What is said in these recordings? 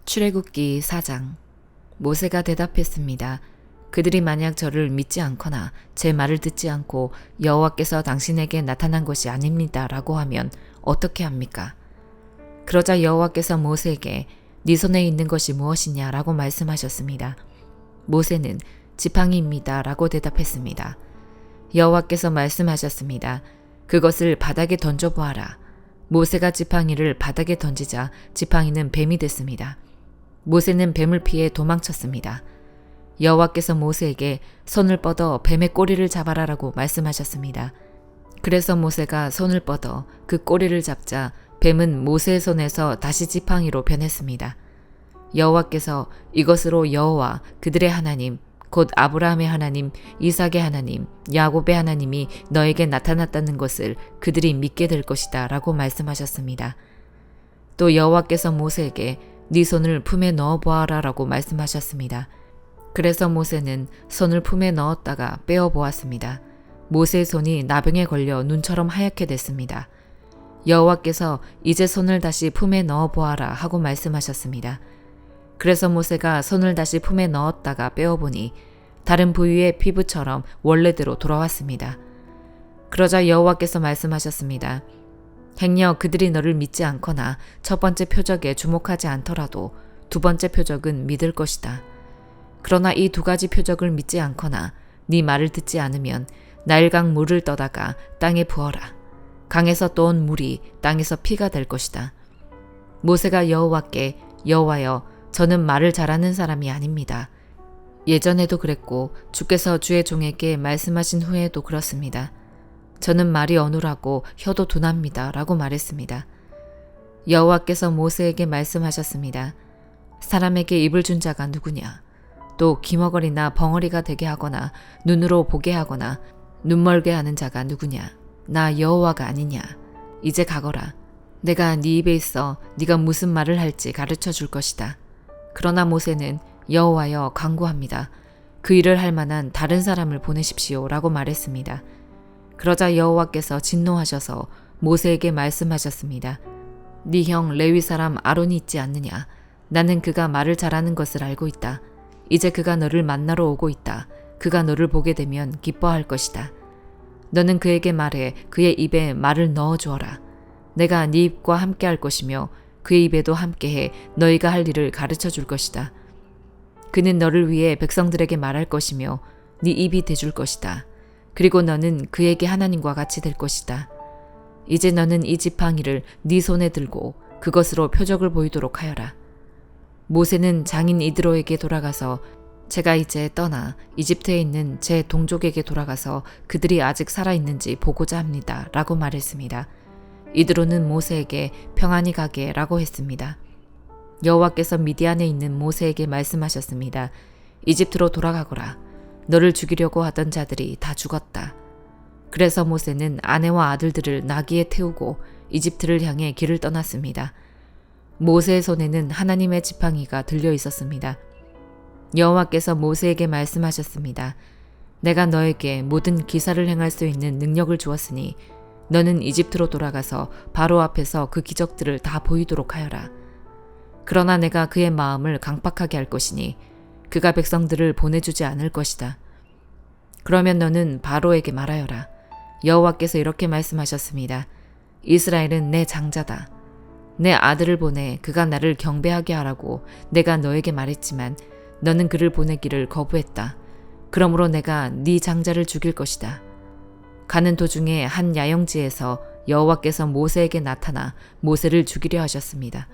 출애굽기 4장. 모세가 대답했습니다. 그들이 만약 저를 믿지 않거나 제 말을 듣지 않고 여호와께서 당신에게 나타난 것이 아닙니다 라고 하면 어떻게 합니까? 그러자 여호와께서 모세에게 네 손에 있는 것이 무엇이냐 라고 말씀하셨습니다. 모세는 지팡이입니다 라고 대답했습니다. 여호와께서 말씀하셨습니다. 그것을 바닥에 던져보아라. 모세가 지팡이를 바닥에 던지자 지팡이는 뱀이 됐습니다. 모세는 뱀을 피해 도망쳤습니다. 여호와께서 모세에게 손을 뻗어 뱀의 꼬리를 잡아라라고 말씀하셨습니다. 그래서 모세가 손을 뻗어 그 꼬리를 잡자 뱀은 모세의 손에서 다시 지팡이로 변했습니다. 여호와께서 이것으로 여호와 그들의 하나님 곧 아브라함의 하나님, 이삭의 하나님, 야곱의 하나님이 너에게 나타났다는 것을 그들이 믿게 될 것이다 라고 말씀하셨습니다. 또 여호와께서 모세에게 네 손을 품에 넣어보아라 라고 말씀하셨습니다. 그래서 모세는 손을 품에 넣었다가 빼어보았습니다. 모세의 손이 나병에 걸려 눈처럼 하얗게 됐습니다. 여호와께서 이제 손을 다시 품에 넣어보아라 하고 말씀하셨습니다. 그래서 모세가 손을 다시 품에 넣었다가 빼어보니 다른 부위의 피부처럼 원래대로 돌아왔습니다. 그러자 여호와께서 말씀하셨습니다. 행여 그들이 너를 믿지 않거나 첫 번째 표적에 주목하지 않더라도 두 번째 표적은 믿을 것이다. 그러나 이 두 가지 표적을 믿지 않거나 네 말을 듣지 않으면 나일강 물을 떠다가 땅에 부어라. 강에서 떠온 물이 땅에서 피가 될 것이다. 모세가 여호와께 여호와여 저는 말을 잘하는 사람이 아닙니다. 예전에도 그랬고 주께서 주의 종에게 말씀하신 후에도 그렇습니다. 저는 말이 어눌하고 혀도 둔합니다 라고 말했습니다. 여호와께서 모세에게 말씀하셨습니다. 사람에게 입을 준 자가 누구냐? 또 기머거리나 벙어리가 되게 하거나 눈으로 보게 하거나 눈멀게 하는 자가 누구냐? 나 여호와가 아니냐? 이제 가거라. 내가 네 입에 있어 네가 무슨 말을 할지 가르쳐 줄 것이다. 그러나 모세는 여호와여 간구합니다. 그 일을 할 만한 다른 사람을 보내십시오 라고 말했습니다. 그러자 여호와께서 진노하셔서 모세에게 말씀하셨습니다. 네 형 레위 사람 아론이 있지 않느냐? 나는 그가 말을 잘하는 것을 알고 있다. 이제 그가 너를 만나러 오고 있다. 그가 너를 보게 되면 기뻐할 것이다. 너는 그에게 말해 그의 입에 말을 넣어주어라. 내가 네 입과 함께 할 것이며 그의 입에도 함께해 너희가 할 일을 가르쳐 줄 것이다. 그는 너를 위해 백성들에게 말할 것이며 네 입이 돼줄 것이다. 그리고 너는 그에게 하나님과 같이 될 것이다. 이제 너는 이 지팡이를 네 손에 들고 그것으로 표적을 보이도록 하여라. 모세는 장인 이드로에게 돌아가서 제가 이제 떠나 이집트에 있는 제 동족에게 돌아가서 그들이 아직 살아있는지 보고자 합니다 라고 말했습니다. 이드로는 모세에게 평안히 가게 라고 했습니다. 여호와께서 미디안에 있는 모세에게 말씀하셨습니다. 이집트로 돌아가거라. 너를 죽이려고 하던 자들이 다 죽었다. 그래서 모세는 아내와 아들들을 나귀에 태우고 이집트를 향해 길을 떠났습니다. 모세의 손에는 하나님의 지팡이가 들려 있었습니다. 여호와께서 모세에게 말씀하셨습니다. 내가 너에게 모든 기사를 행할 수 있는 능력을 주었으니 너는 이집트로 돌아가서 바로 앞에서 그 기적들을 다 보이도록 하여라. 그러나 내가 그의 마음을 강팍하게 할 것이니 그가 백성들을 보내주지 않을 것이다. 그러면 너는 바로에게 말하여라. 여호와께서 이렇게 말씀하셨습니다. 이스라엘은 내 장자다. 내 아들을 보내 그가 나를 경배하게 하라고 내가 너에게 말했지만 너는 그를 보내기를 거부했다. 그러므로 내가 네 장자를 죽일 것이다. 가는 도중에 한 야영지에서 여호와께서 모세에게 나타나 모세를 죽이려 하셨습니다.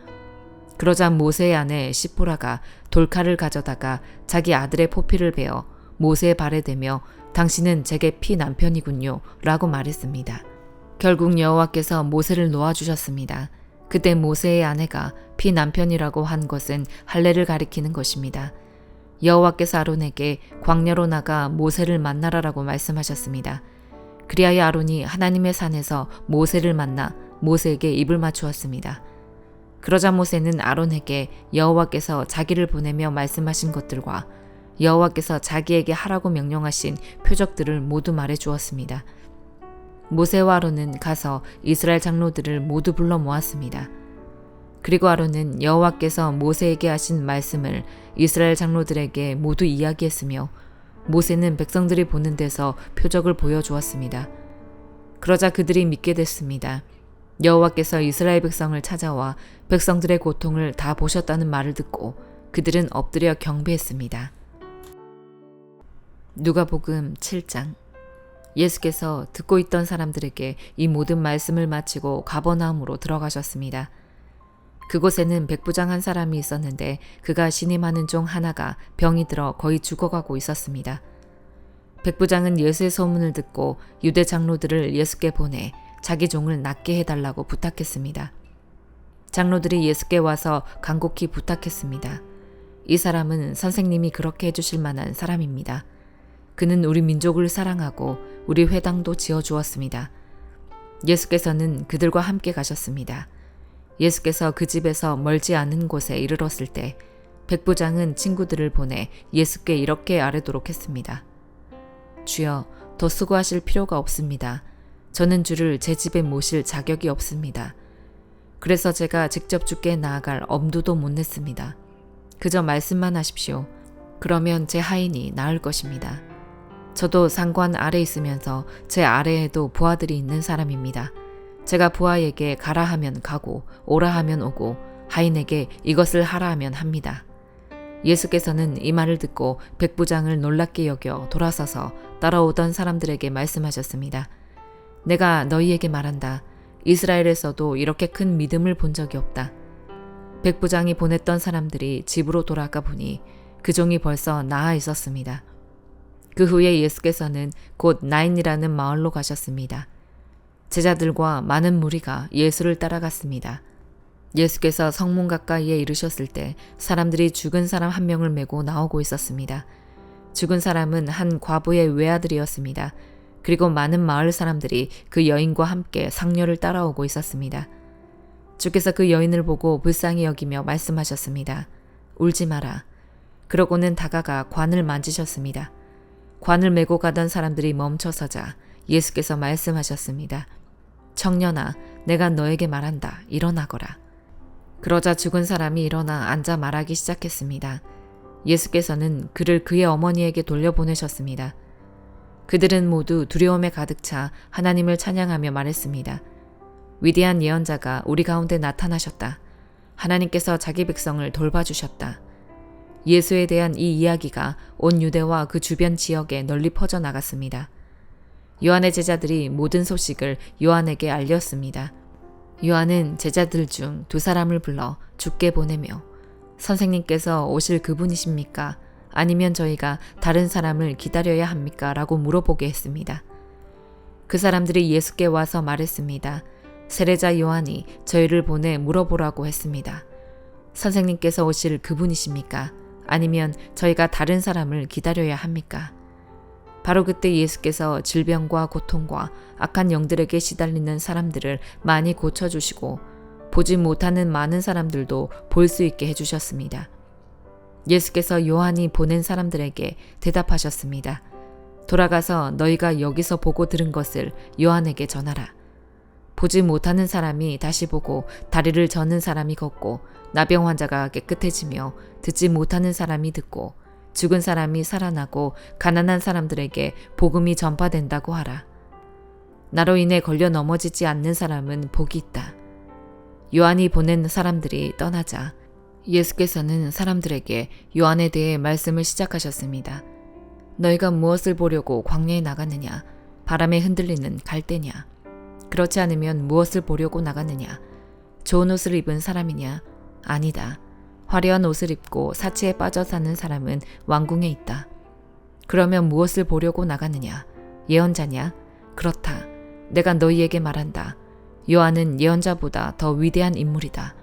그러자 모세의 아내 시포라가 돌칼을 가져다가 자기 아들의 포피를 베어 모세의 발에 대며 당신은 제게 피 남편이군요 라고 말했습니다. 결국 여호와께서 모세를 놓아주셨습니다. 그때 모세의 아내가 피 남편이라고 한 것은 할례를 가리키는 것입니다. 여호와께서 아론에게 광야로 나가 모세를 만나라라고 말씀하셨습니다. 그리하여 아론이 하나님의 산에서 모세를 만나 모세에게 입을 맞추었습니다. 그러자 모세는 아론에게 여호와께서 자기를 보내며 말씀하신 것들과 여호와께서 자기에게 하라고 명령하신 표적들을 모두 말해 주었습니다. 모세와 아론은 가서 이스라엘 장로들을 모두 불러 모았습니다. 그리고 아론은 여호와께서 모세에게 하신 말씀을 이스라엘 장로들에게 모두 이야기했으며 모세는 백성들이 보는 데서 표적을 보여주었습니다. 그러자 그들이 믿게 됐습니다. 여호와께서 이스라엘 백성을 찾아와 백성들의 고통을 다 보셨다는 말을 듣고 그들은 엎드려 경배했습니다. 누가복음 7장. 예수께서 듣고 있던 사람들에게 이 모든 말씀을 마치고 가버나움으로 들어가셨습니다. 그곳에는 백부장 한 사람이 있었는데 그가 신임하는 종 하나가 병이 들어 거의 죽어가고 있었습니다. 백부장은 예수의 소문을 듣고 유대 장로들을 예수께 보내 자기 종을 낫게 해달라고 부탁했습니다. 장로들이 예수께 와서 간곡히 부탁했습니다. 이 사람은 선생님이 그렇게 해주실 만한 사람입니다. 그는 우리 민족을 사랑하고 우리 회당도 지어주었습니다. 예수께서는 그들과 함께 가셨습니다. 예수께서 그 집에서 멀지 않은 곳에 이르렀을 때 백부장은 친구들을 보내 예수께 이렇게 아뢰도록 했습니다. 주여, 더 수고하실 필요가 없습니다. 저는 주를 제 집에 모실 자격이 없습니다. 그래서 제가 직접 주께 나아갈 엄두도 못 냈습니다. 그저 말씀만 하십시오. 그러면 제 하인이 나을 것입니다. 저도 상관 아래 있으면서 제 아래에도 부하들이 있는 사람입니다. 제가 부하에게 가라 하면 가고 오라 하면 오고 하인에게 이것을 하라 하면 합니다. 예수께서는 이 말을 듣고 백부장을 놀랍게 여겨 돌아서서 따라오던 사람들에게 말씀하셨습니다. 내가 너희에게 말한다. 이스라엘에서도 이렇게 큰 믿음을 본 적이 없다. 백부장이 보냈던 사람들이 집으로 돌아가 보니 그 종이 벌써 나아 있었습니다. 그 후에 예수께서는 곧 나인이라는 마을로 가셨습니다. 제자들과 많은 무리가 예수를 따라갔습니다. 예수께서 성문 가까이에 이르셨을 때 사람들이 죽은 사람 한 명을 메고 나오고 있었습니다. 죽은 사람은 한 과부의 외아들이었습니다. 그리고 많은 마을 사람들이 그 여인과 함께 상녀를 따라오고 있었습니다. 주께서 그 여인을 보고 불쌍히 여기며 말씀하셨습니다. 울지 마라. 그러고는 다가가 관을 만지셨습니다. 관을 메고 가던 사람들이 멈춰서자 예수께서 말씀하셨습니다. 청년아, 내가 너에게 말한다. 일어나거라. 그러자 죽은 사람이 일어나 앉아 말하기 시작했습니다. 예수께서는 그를 그의 어머니에게 돌려보내셨습니다. 그들은 모두 두려움에 가득 차 하나님을 찬양하며 말했습니다. 위대한 예언자가 우리 가운데 나타나셨다. 하나님께서 자기 백성을 돌봐주셨다. 예수에 대한 이 이야기가 온 유대와 그 주변 지역에 널리 퍼져나갔습니다. 요한의 제자들이 모든 소식을 요한에게 알렸습니다. 요한은 제자들 중 두 사람을 불러 주께 보내며 선생님께서 오실 그분이십니까? 아니면 저희가 다른 사람을 기다려야 합니까? 라고 물어보게 했습니다. 그 사람들이 예수께 와서 말했습니다. 세례자 요한이 저희를 보내 물어보라고 했습니다. 선생님께서 오실 그분이십니까? 아니면 저희가 다른 사람을 기다려야 합니까? 바로 그때 예수께서 질병과 고통과 악한 영들에게 시달리는 사람들을 많이 고쳐주시고 보지 못하는 많은 사람들도 볼 수 있게 해주셨습니다. 예수께서 요한이 보낸 사람들에게 대답하셨습니다. 돌아가서 너희가 여기서 보고 들은 것을 요한에게 전하라. 보지 못하는 사람이 다시 보고 다리를 저는 사람이 걷고 나병 환자가 깨끗해지며 듣지 못하는 사람이 듣고 죽은 사람이 살아나고 가난한 사람들에게 복음이 전파된다고 하라. 나로 인해 걸려 넘어지지 않는 사람은 복이 있다. 요한이 보낸 사람들이 떠나자 예수께서는 사람들에게 요한에 대해 말씀을 시작하셨습니다. 너희가 무엇을 보려고 광야에 나갔느냐? 바람에 흔들리는 갈대냐? 그렇지 않으면 무엇을 보려고 나갔느냐? 좋은 옷을 입은 사람이냐? 아니다. 화려한 옷을 입고 사치에 빠져 사는 사람은 왕궁에 있다. 그러면 무엇을 보려고 나갔느냐? 예언자냐? 그렇다. 내가 너희에게 말한다. 요한은 예언자보다 더 위대한 인물이다.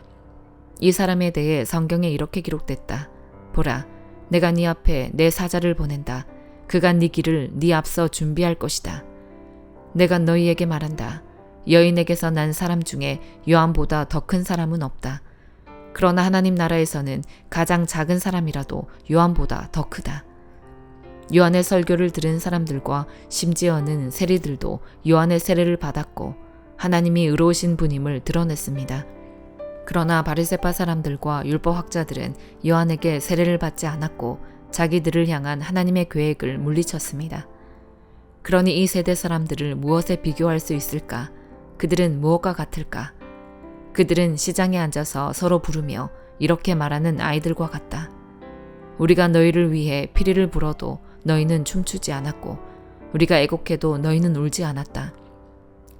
이 사람에 대해 성경에 이렇게 기록됐다. 보라, 내가 네 앞에 내 사자를 보낸다. 그가 네 길을 네 앞서 준비할 것이다. 내가 너희에게 말한다. 여인에게서 난 사람 중에 요한보다 더 큰 사람은 없다. 그러나 하나님 나라에서는 가장 작은 사람이라도 요한보다 더 크다. 요한의 설교를 들은 사람들과 심지어는 세리들도 요한의 세례를 받았고 하나님이 의로우신 분임을 드러냈습니다. 그러나 바리새파 사람들과 율법학자들은 요한에게 세례를 받지 않았고 자기들을 향한 하나님의 계획을 물리쳤습니다. 그러니 이 세대 사람들을 무엇에 비교할 수 있을까? 그들은 무엇과 같을까? 그들은 시장에 앉아서 서로 부르며 이렇게 말하는 아이들과 같다. 우리가 너희를 위해 피리를 불어도 너희는 춤추지 않았고 우리가 애곡해도 너희는 울지 않았다.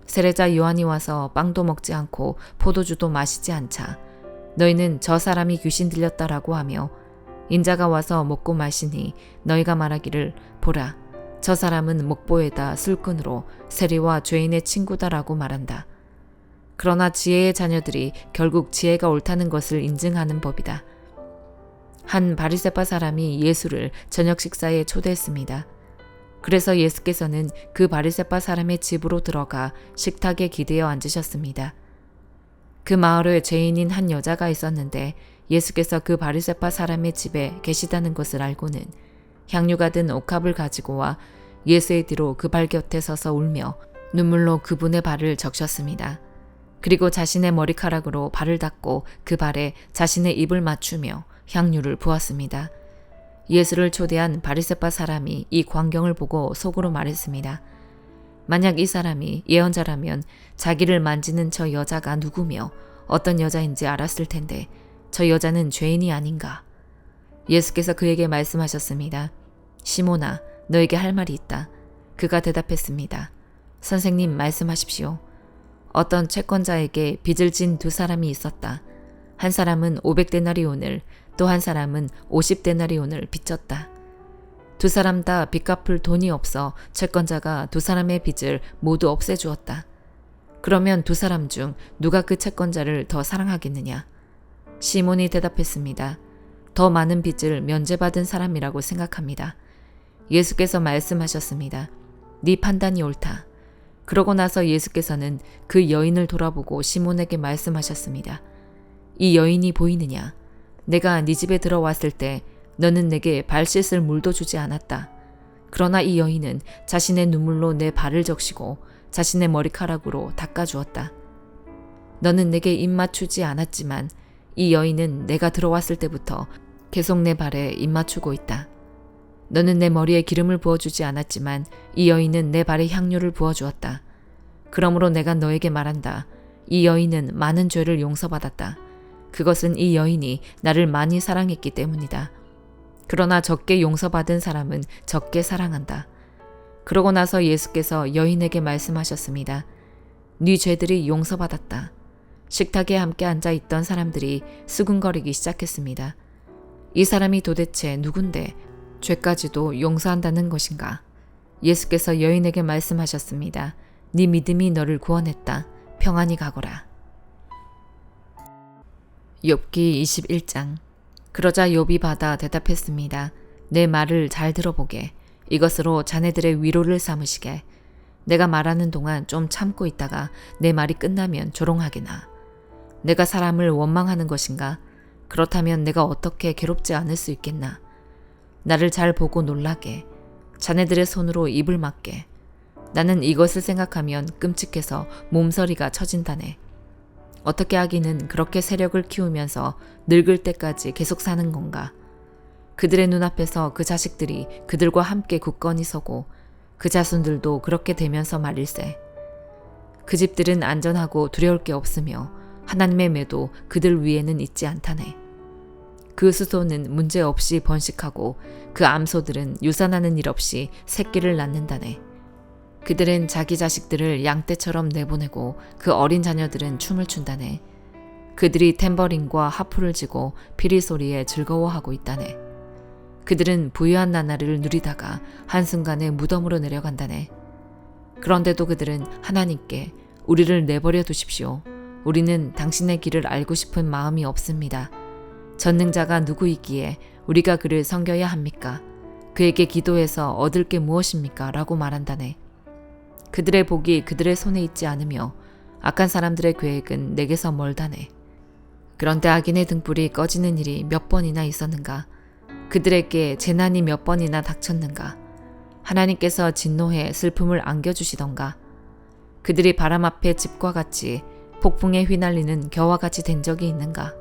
세례자 요한이 와서 빵도 먹지 않고 포도주도 마시지 않자 너희는 저 사람이 귀신 들렸다라고 하며 인자가 와서 먹고 마시니 너희가 말하기를 보라 저 사람은 목보에다 술꾼으로 세리와 죄인의 친구다라고 말한다. 그러나 지혜의 자녀들이 결국 지혜가 옳다는 것을 인증하는 법이다. 한 바리새파 사람이 예수를 저녁 식사에 초대했습니다. 그래서 예수께서는 그 바리새파 사람의 집으로 들어가 식탁에 기대어 앉으셨습니다. 그 마을에 죄인인 한 여자가 있었는데 예수께서 그 바리새파 사람의 집에 계시다는 것을 알고는 향유가 든 옥합을 가지고 와 예수의 뒤로 그 발 곁에 서서 울며 눈물로 그분의 발을 적셨습니다. 그리고 자신의 머리카락으로 발을 닦고 그 발에 자신의 입을 맞추며 향유를 부었습니다. 예수를 초대한 바리새파 사람이 이 광경을 보고 속으로 말했습니다. 만약 이 사람이 예언자라면 자기를 만지는 저 여자가 누구며 어떤 여자인지 알았을 텐데 저 여자는 죄인이 아닌가. 예수께서 그에게 말씀하셨습니다. 시몬아, 너에게 할 말이 있다. 그가 대답했습니다. 선생님, 말씀하십시오. 어떤 채권자에게 빚을 진 두 사람이 있었다. 한 사람은 500데나리온을 또 한 사람은 50데나리온을 빚졌다. 두 사람 다 빚 갚을 돈이 없어 채권자가 두 사람의 빚을 모두 없애주었다. 그러면 두 사람 중 누가 그 채권자를 더 사랑하겠느냐? 시몬이 대답했습니다. 더 많은 빚을 면제받은 사람이라고 생각합니다. 예수께서 말씀하셨습니다. 네 판단이 옳다. 그러고 나서 예수께서는 그 여인을 돌아보고 시몬에게 말씀하셨습니다. 이 여인이 보이느냐? 내가 네 집에 들어왔을 때 너는 내게 발 씻을 물도 주지 않았다. 그러나 이 여인은 자신의 눈물로 내 발을 적시고 자신의 머리카락으로 닦아주었다. 너는 내게 입 맞추지 않았지만 이 여인은 내가 들어왔을 때부터 계속 내 발에 입 맞추고 있다. 너는 내 머리에 기름을 부어주지 않았지만 이 여인은 내 발에 향유를 부어주었다. 그러므로 내가 너에게 말한다. 이 여인은 많은 죄를 용서받았다. 그것은 이 여인이 나를 많이 사랑했기 때문이다. 그러나 적게 용서받은 사람은 적게 사랑한다. 그러고 나서 예수께서 여인에게 말씀하셨습니다. 네 죄들이 용서받았다. 식탁에 함께 앉아있던 사람들이 수근거리기 시작했습니다. 이 사람이 도대체 누군데 죄까지도 용서한다는 것인가? 예수께서 여인에게 말씀하셨습니다. 네 믿음이 너를 구원했다. 평안히 가거라. 욥기 21장. 그러자 욥이 받아 대답했습니다. 내 말을 잘 들어보게. 이것으로 자네들의 위로를 삼으시게. 내가 말하는 동안 좀 참고 있다가 내 말이 끝나면 조롱하게나. 내가 사람을 원망하는 것인가? 그렇다면 내가 어떻게 괴롭지 않을 수 있겠나? 나를 잘 보고 놀라게. 자네들의 손으로 입을 막게. 나는 이것을 생각하면 끔찍해서 몸서리가 처진다네. 어떻게 아기는 그렇게 세력을 키우면서 늙을 때까지 계속 사는 건가? 그들의 눈앞에서 그 자식들이 그들과 함께 굳건히 서고 그 자손들도 그렇게 되면서 말일세. 그 집들은 안전하고 두려울 게 없으며 하나님의 매도 그들 위에는 있지 않다네. 그 수소는 문제없이 번식하고 그 암소들은 유산하는 일 없이 새끼를 낳는다네. 그들은 자기 자식들을 양떼처럼 내보내고 그 어린 자녀들은 춤을 춘다네. 그들이 탬버린과 하프를 쥐고 피리 소리에 즐거워하고 있다네. 그들은 부유한 나날을 누리다가 한순간에 무덤으로 내려간다네. 그런데도 그들은 하나님께 우리를 내버려 두십시오. 우리는 당신의 길을 알고 싶은 마음이 없습니다. 전능자가 누구이기에 우리가 그를 섬겨야 합니까? 그에게 기도해서 얻을 게 무엇입니까? 라고 말한다네. 그들의 복이 그들의 손에 있지 않으며 악한 사람들의 계획은 내게서 멀다네. 그런데 악인의 등불이 꺼지는 일이 몇 번이나 있었는가? 그들에게 재난이 몇 번이나 닥쳤는가? 하나님께서 진노해 슬픔을 안겨주시던가? 그들이 바람 앞에 집과 같이 폭풍에 휘날리는 겨와 같이 된 적이 있는가?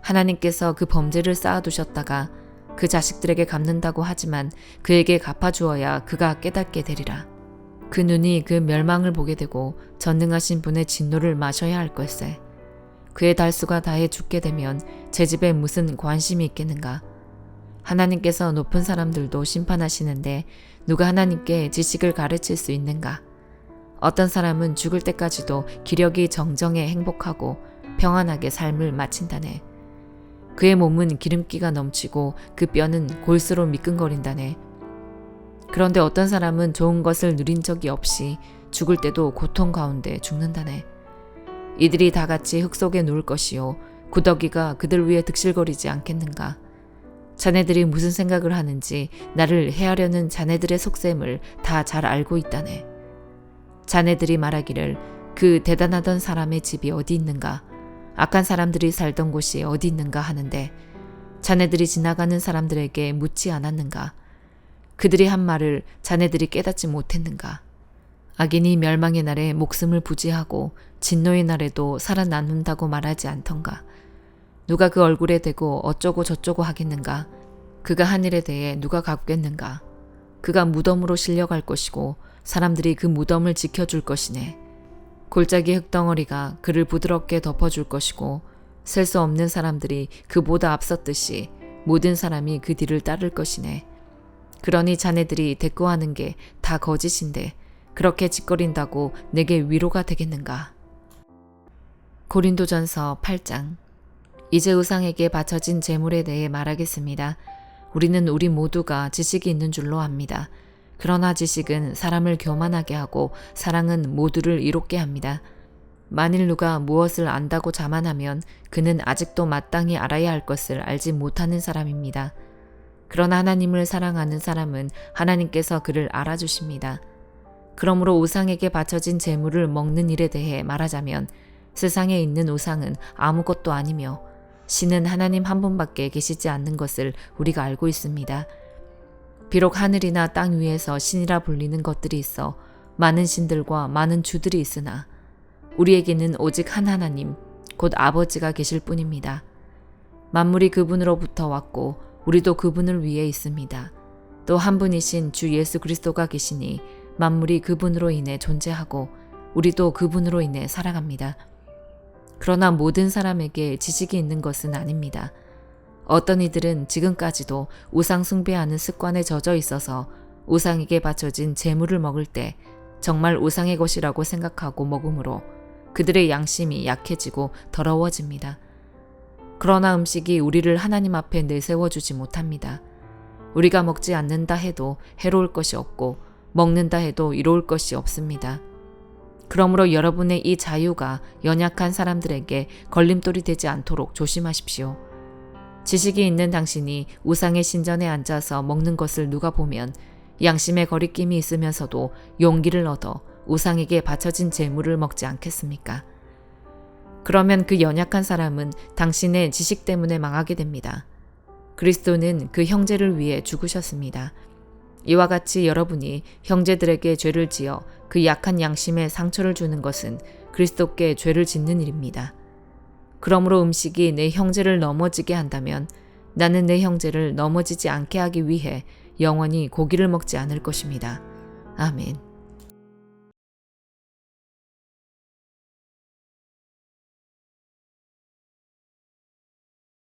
하나님께서 그 범죄를 쌓아두셨다가 그 자식들에게 갚는다고 하지만 그에게 갚아주어야 그가 깨닫게 되리라. 그 눈이 그 멸망을 보게 되고 전능하신 분의 진노를 마셔야 할 걸세. 그의 달수가 다해 죽게 되면 제 집에 무슨 관심이 있겠는가? 하나님께서 높은 사람들도 심판하시는데 누가 하나님께 지식을 가르칠 수 있는가? 어떤 사람은 죽을 때까지도 기력이 정정해 행복하고 평안하게 삶을 마친다네. 그의 몸은 기름기가 넘치고 그 뼈는 골수로 미끈거린다네. 그런데 어떤 사람은 좋은 것을 누린 적이 없이 죽을 때도 고통 가운데 죽는다네. 이들이 다 같이 흙 속에 누울 것이요 구더기가 그들 위에 득실거리지 않겠는가? 자네들이 무슨 생각을 하는지 나를 해하려는 자네들의 속셈을 다 잘 알고 있다네. 자네들이 말하기를 그 대단하던 사람의 집이 어디 있는가? 악한 사람들이 살던 곳이 어디 있는가 하는데 자네들이 지나가는 사람들에게 묻지 않았는가? 그들이 한 말을 자네들이 깨닫지 못했는가? 악인이 멸망의 날에 목숨을 부지하고 진노의 날에도 살아남는다고 말하지 않던가? 누가 그 얼굴에 대고 어쩌고 저쩌고 하겠는가? 그가 한 일에 대해 누가 갚겠는가? 그가 무덤으로 실려갈 것이고 사람들이 그 무덤을 지켜줄 것이네. 골짜기 흙덩어리가 그를 부드럽게 덮어줄 것이고 셀 수 없는 사람들이 그보다 앞섰듯이 모든 사람이 그 뒤를 따를 것이네. 그러니 자네들이 대꾸하는 게 다 거짓인데 그렇게 짓거린다고 내게 위로가 되겠는가? 고린도전서 8장. 이제 우상에게 바쳐진 제물에 대해 말하겠습니다. 우리는 우리 모두가 지식이 있는 줄로 압니다. 그러나 지식은 사람을 교만하게 하고 사랑은 모두를 이롭게 합니다. 만일 누가 무엇을 안다고 자만하면 그는 아직도 마땅히 알아야 할 것을 알지 못하는 사람입니다. 그러나 하나님을 사랑하는 사람은 하나님께서 그를 알아주십니다. 그러므로 우상에게 바쳐진 제물을 먹는 일에 대해 말하자면 세상에 있는 우상은 아무것도 아니며 신은 하나님 한 분밖에 계시지 않는 것을 우리가 알고 있습니다. 비록 하늘이나 땅 위에서 신이라 불리는 것들이 있어 많은 신들과 많은 주들이 있으나 우리에게는 오직 한 하나님, 곧 아버지가 계실 뿐입니다. 만물이 그분으로부터 왔고 우리도 그분을 위해 있습니다. 또 한 분이신 주 예수 그리스도가 계시니 만물이 그분으로 인해 존재하고 우리도 그분으로 인해 살아갑니다. 그러나 모든 사람에게 지식이 있는 것은 아닙니다. 어떤 이들은 지금까지도 우상 숭배하는 습관에 젖어 있어서 우상에게 바쳐진 제물을 먹을 때 정말 우상의 것이라고 생각하고 먹으므로 그들의 양심이 약해지고 더러워집니다. 그러나 음식이 우리를 하나님 앞에 내세워주지 못합니다. 우리가 먹지 않는다 해도 해로울 것이 없고 먹는다 해도 이로울 것이 없습니다. 그러므로 여러분의 이 자유가 연약한 사람들에게 걸림돌이 되지 않도록 조심하십시오. 지식이 있는 당신이 우상의 신전에 앉아서 먹는 것을 누가 보면 양심의 거리낌이 있으면서도 용기를 얻어 우상에게 바쳐진 제물을 먹지 않겠습니까? 그러면 그 연약한 사람은 당신의 지식 때문에 망하게 됩니다. 그리스도는 그 형제를 위해 죽으셨습니다. 이와 같이 여러분이 형제들에게 죄를 지어 그 약한 양심에 상처를 주는 것은 그리스도께 죄를 짓는 일입니다. 그러므로 음식이 내 형제를 넘어지게 한다면 나는 내 형제를 넘어지지 않게 하기 위해 영원히 고기를 먹지 않을 것입니다. 아멘.